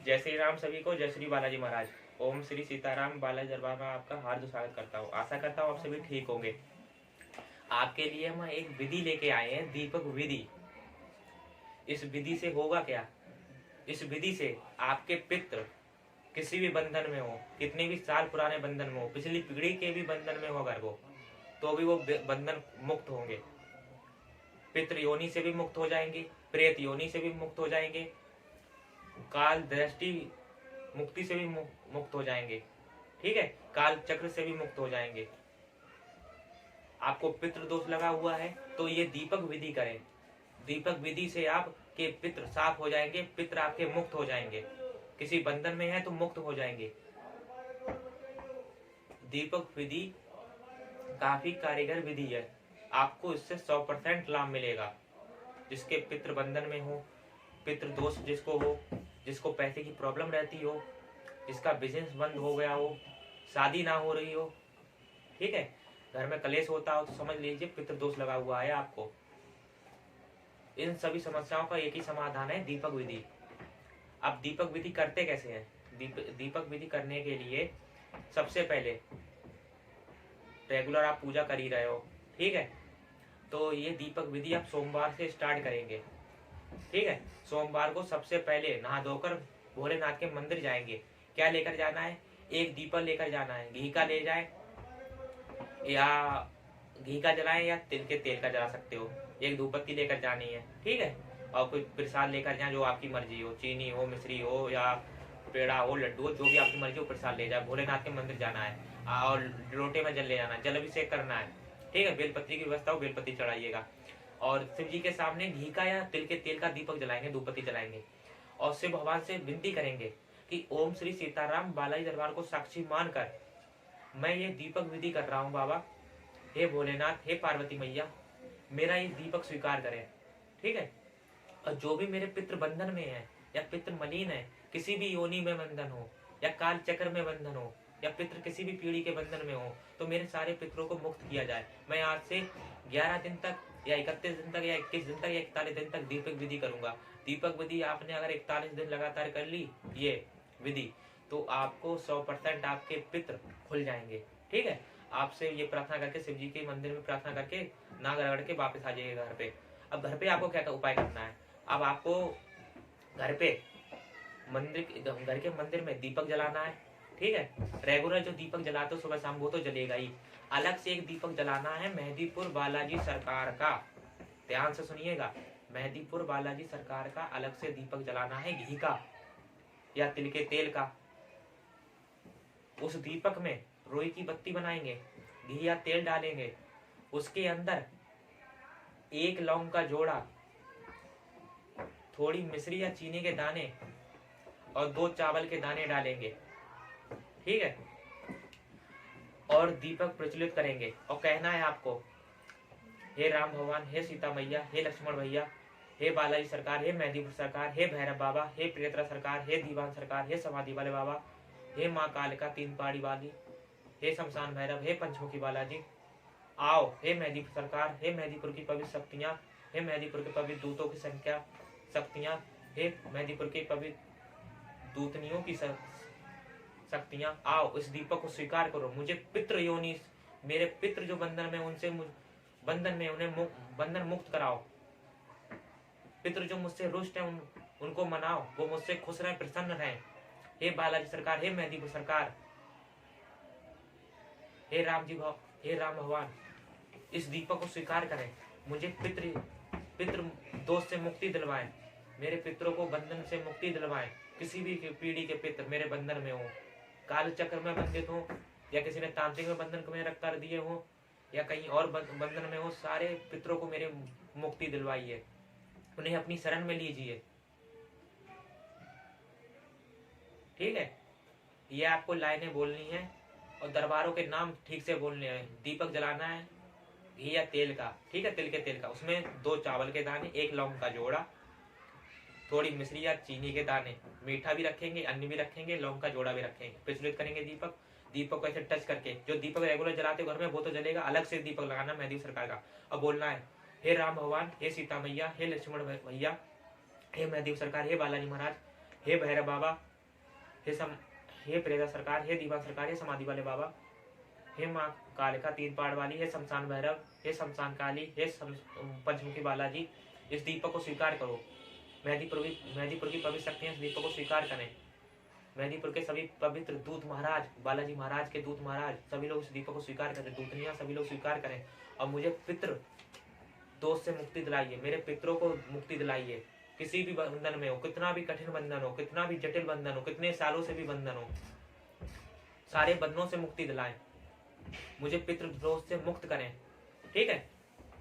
जय श्री राम सभी को, जय श्री बालाजी महाराज। ओम श्री सीताराम बालाजी दरबार में आपका हार्दिक स्वागत करता हूँ। आशा करता हूँ आप सभी ठीक होंगे। आपके लिए हम एक विधि लेके आए हैं, दीपक विधि। इस विधि से होगा क्या? इस विधि से आपके पितृ किसी भी बंधन में हो, कितने भी साल पुराने बंधन में हो, पिछली पीढ़ी के भी बंधन में हो अगर वो, तो भी वो बंधन मुक्त होंगे। पितृ योनि से भी मुक्त हो जाएंगे, प्रेत योनि से भी मुक्त हो जाएंगे, काल दृष्टि मुक्ति से भी मुक्त हो जाएंगे। ठीक है, काल चक्र से भी मुक्त हो जाएंगे। आपको पितृ दोष लगा हुआ है तो ये दीपक विधि करें। दीपक विधि से आपके पितृ साफ हो जाएंगे, पितृ आपके मुक्त हो जाएंगे। किसी बंधन में है तो मुक्त हो जाएंगे। दीपक विधि काफी कारगर विधि है, आपको इससे 100% लाभ मिलेगा। जिसके पितृ बंधन में हो, पितृ दोष जिसको हो, जिसको पैसे की प्रॉब्लम रहती हो, जिसका बिजनेस बंद हो गया हो, शादी ना हो रही हो, ठीक है, घर में कलेश होता हो, तो समझ लीजिए पितृ दोष लगा हुआ है आपको। इन सभी समस्याओं का एक ही समाधान है, दीपक विधि। अब दीपक विधि करते कैसे हैं? दीपक विधि करने के लिए सबसे पहले रेगुलर आप पूजा कर ही रहे हो, ठीक है, तो ये दीपक विधि आप सोमवार से स्टार्ट करेंगे। ठीक है, सोमवार को सबसे पहले नहा धोकर भोलेनाथ के मंदिर जाएंगे। क्या लेकर जाना है? एक दीपक लेकर जाना है। घी का ले जाए या घी का जलाएं या तिल के तेल का जला सकते हो। एक धूपबत्ती लेकर जानी है, ठीक है, और कोई प्रसाद लेकर जाए जो आपकी मर्जी हो, चीनी हो, मिश्री हो या पेड़ा हो, लड्डू हो, जो भी आपकी मर्जी हो प्रसाद ले जाए। भोलेनाथ के मंदिर जाना है और लोटे में जल ले जाना है, जल अभिषेक करना है। ठीक है, बेलपत्री की व्यवस्था हो, बेलपत्री चढ़ाइएगा और शिव जी के सामने घी का या तिल के तेल का दीपक जलाएंगे, धूपबत्ती जलाएंगे और शिव भगवान से विनती करेंगे कि ओम श्री सीताराम बालाजी दरबार को साक्षी मानकर मैं ये दीपक विधि कर रहा हूँ बाबा। हे भोलेनाथ, हे पार्वती मैया, मेरा ये दीपक स्वीकार करें। ठीक है, और जो भी मेरे पितृ बंधन में है या पितृ मलिन है, किसी भी योनि में बंधन हो या काल चक्र में बंधन हो या पितृ किसी भी पीढ़ी के बंधन में हो, तो मेरे सारे पितरों को मुक्त किया जाए। मैं आज से 11 दिन तक या 31 दिन तक या 21 दिन तक या 41 दिन तक दीपक विधि करूंगा। दीपक विधि आपने अगर 41 दिन लगातार कर ली ये विधि, तो आपको 100% आपके पितृ खुल जाएंगे। ठीक है, आपसे ये प्रार्थना करके शिव जी के मंदिर में प्रार्थना करके नाग रगड़ के वापस आ जाइएगा घर पे। अब घर पे आपको क्या उपाय करना है? अब आपको घर पे घर के मंदिर में दीपक जलाना है। ठीक है, रेगुलर जो दीपक जलाते हो सुबह शाम वो तो जलेगा ही, अलग से एक दीपक जलाना है मेहदीपुर बालाजी सरकार का। ध्यान से सुनिएगा, मेहदीपुर बालाजी सरकार का अलग से दीपक जलाना है, घी का या तिल के तेल का। उस दीपक में रोई की बत्ती बनाएंगे, घी या तेल डालेंगे, उसके अंदर एक लौंग का जोड़ा, थोड़ी मिश्री या चीनी के दाने और 2 चावल के दाने डालेंगे। ठीक है, और दीपक प्रज्वलित करेंगे और कहना है आपको, हे राम भगवान, हे सीता मैया, हे लक्ष्मण भैया, हे बालाजी सरकार, हे मेहदीपुर सरकार, हे भैरव बाबा, हे प्रियतरा सरकार, हे दीवान सरकार, हे समाधि वाले बाबा, हे माँ कालिका तीन पहाड़ी वाली, हे शमशान भैरव, हे पंचमुखी बालाजी, आओ। हे मेहदीपुर सरकार, हे मेहदीपुर की पवित्र शक्तियां, हे मेहदीपुर के पवित्र दूतों की संख्या शक्तियां, हे मेहदीपुर के पवित्र दूतनियों की शक्तियां, आओ इस दीपक को स्वीकार करो। मुझे पितृ योनि, मेरे पितृ जो बंधन में, उनसे बंधन में उन्हें बंधन मुक्त कराओ। पितृ जो मुझसे रुष्ट है उनको मनाओ, वो मुझसे खुश रहे, प्रसन्न रहे। हे बालाजी सरकार, हे मेहदीपुर सरकार, हे राम जी हे राम भगवान, इस दीपक को स्वीकार करें। मुझे पितृ दोष से मुक्ति दिलवाएं, मेरे पितरों को बंधन से मुक्ति दिलवाएं। किसी भी पीढ़ी के पितर मेरे बंधन में हो, काल चक्र में बंधित हो या किसी ने तांत्रिक में बंधन में रख कर दिए हो या कहीं और बंधन में हो, सारे पितरों को मेरे मुक्ति दिलवाइए, उन्हें अपनी शरण में लीजिए। ठीक है, ये आपको लाइनें बोलनी है और दरबारों के नाम ठीक से बोलने हैं। दीपक जलाना है घी या तेल का, ठीक है, तिल के तेल का, उसमें 2 चावल के दाने, 1 लौंग का जोड़ा, थोड़ी मिश्री या चीनी के दाने, मीठा भी रखेंगे, अन्न भी रखेंगे, लौंग का जोड़ा भी रखेंगे। प्रज्वलित करेंगे दीपक को ऐसे टच करके। जो दीपक रेगुलर जलाते घर में वो तो जलेगा, अलग से दीपक लगाना मेहदीपुर सरकार का। और बोलना है, हे राम भगवान, हे सीता मैया, हे लक्ष्मण भैया, हे मेहदीपुर सरकार, हे बालाजी महाराज, हे भैरव बाबा, हे प्रेता सरकार, हे दीवान सरकार, हे समाधि वाले बाबा, हे माँ कालिका तीन पहाड़ वाली, हे शमशान भैरव, हे शमशान काली, हे पंचमुखी बालाजी, इस दीपक को स्वीकार करो। मेहंदीपुर की पवित्र शक्तियां इस दीपक को स्वीकार करें। मेहंदीपुर के सभी पवित्र दूत महाराज, बालाजी महाराज के दूत महाराज, सभी लोग इस दीपक को स्वीकार करें। दूतनियां सभी लोग स्वीकार करें और मुझे पितृ दोष से मुक्ति दिलाइए, मेरे पितरों को मुक्ति दिलाइए। किसी भी बंधन में हो, कितना भी कठिन बंधन हो, कितना भी जटिल बंधन हो, कितने सालों से भी बंधन हो, सारे बंधनों से मुक्ति दिलाएं, मुझे पितृ दोष से मुक्त करें। ठीक है।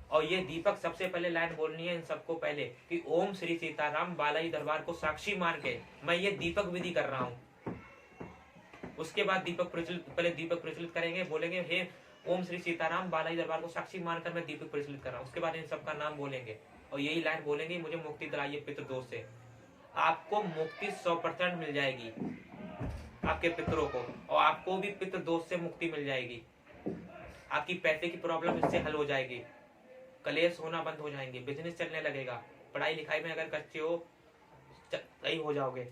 और ये दीपक सबसे पहले लाइन बोलनी है इन सबको पहले कि ओम श्री सीताराम बालाजी दरबार को साक्षी मान के मैं ये दीपक विधि कर रहा हूँ। उसके बाद दीपक प्रज्वलित करेंगे, बोलेंगे हे ओम श्री सीताराम बालाजी दरबार को साक्षी मानकर मैं दीपक प्रज्वलित कर रहा हूँ। उसके बाद इन सबका नाम बोलेंगे और यही लाइन बोलेंगे, मुझे मुक्ति दिलाइए पितृदोष से। आपको मुक्ति 100% मिल जाएगी आपके पितरों को, और आपको भी पितृदोष से मुक्ति मिल जाएगी। आपकी पैसे की प्रॉब्लम इससे हल हो जाएगी, कलेश होना बंद हो जाएंगे, बिजनेस चलने लगेगा, पढ़ाई लिखाई में अगर कच्चे हो सही हो जाओगे,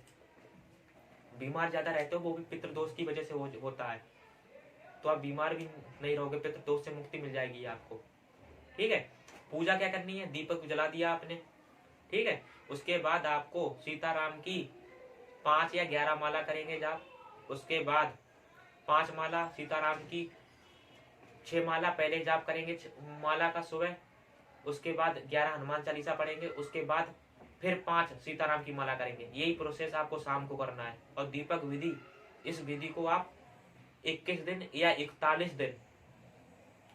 बीमार ज्यादा रहते हो वो भी पितृदोष की वजह से होता है, तो आप बीमार भी नहीं रहोगे, पितृदोष से मुक्ति मिल जाएगी आपको। ठीक है। पूजा क्या करनी है, दीपक जला दिया आपने, ठीक है। उसके बाद आपको सीताराम की 5 या 11 माला करेंगे जाप। उसके बाद 5 माला सीताराम की, 6 माला पहले जाप करेंगे माला का सुबह। उसके बाद 11 हनुमान चालीसा पढ़ेंगे। उसके बाद फिर 5 सीताराम की माला करेंगे। यही प्रोसेस आपको शाम को करना है। और दीपक विधि, इस विधि को आप 21 दिन या 41 दिन,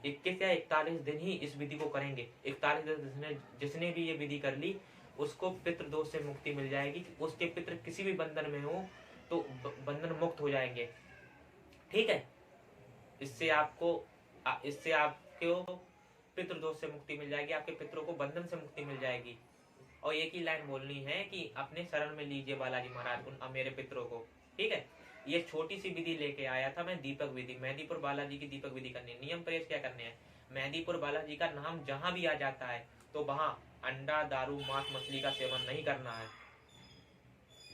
21 या 41 दिन ही इस विधि को करेंगे। 41 दिन जिसने भी ये विधि कर ली उसको पितृदोष से मुक्ति मिल जाएगी। उसके पितृ किसी भी बंधन में हो तो बंधन मुक्त हो जाएंगे। ठीक है। इससे आपको पितृदोष से मुक्ति मिल जाएगी, आपके पितरों को बंधन से मुक्ति मिल जाएगी। और एक ही लाइन बोलनी है कि अपने शरण में लीजिए बालाजी महाराज उन मेरे पितरों को। ठीक है। ये छोटी सी विधि लेके आया था मैं, दीपक विधि। मेहंदीपुर बालाजी की दीपक विधि करनी है। नियम प्रवेश क्या करने हैं, मेहंदीपुर बालाजी का नाम जहां भी आ जाता है तो वहां अंडा, दारू, मांस, मछली का सेवन नहीं करना है,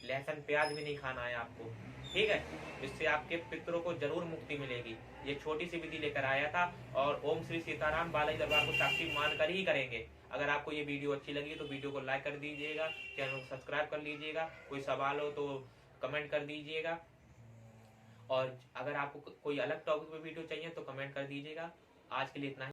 लहसुन प्याज भी नहीं खाना है आपको। ठीक है। इससे आपके पितरों को जरूर मुक्ति मिलेगी। ये छोटी सी विधि लेकर आया था और ओम श्री सीताराम बालाजी दरबार को साक्षी मानकर ही करेंगे। अगर आपको ये वीडियो अच्छी लगी तो वीडियो को लाइक कर दीजिएगा, चैनल को सब्सक्राइब कर लीजिएगा, कोई सवाल हो तो कमेंट कर दीजिएगा, और अगर आपको कोई अलग टॉपिक पे वीडियो चाहिए तो कमेंट कर दीजिएगा। आज के लिए इतना ही।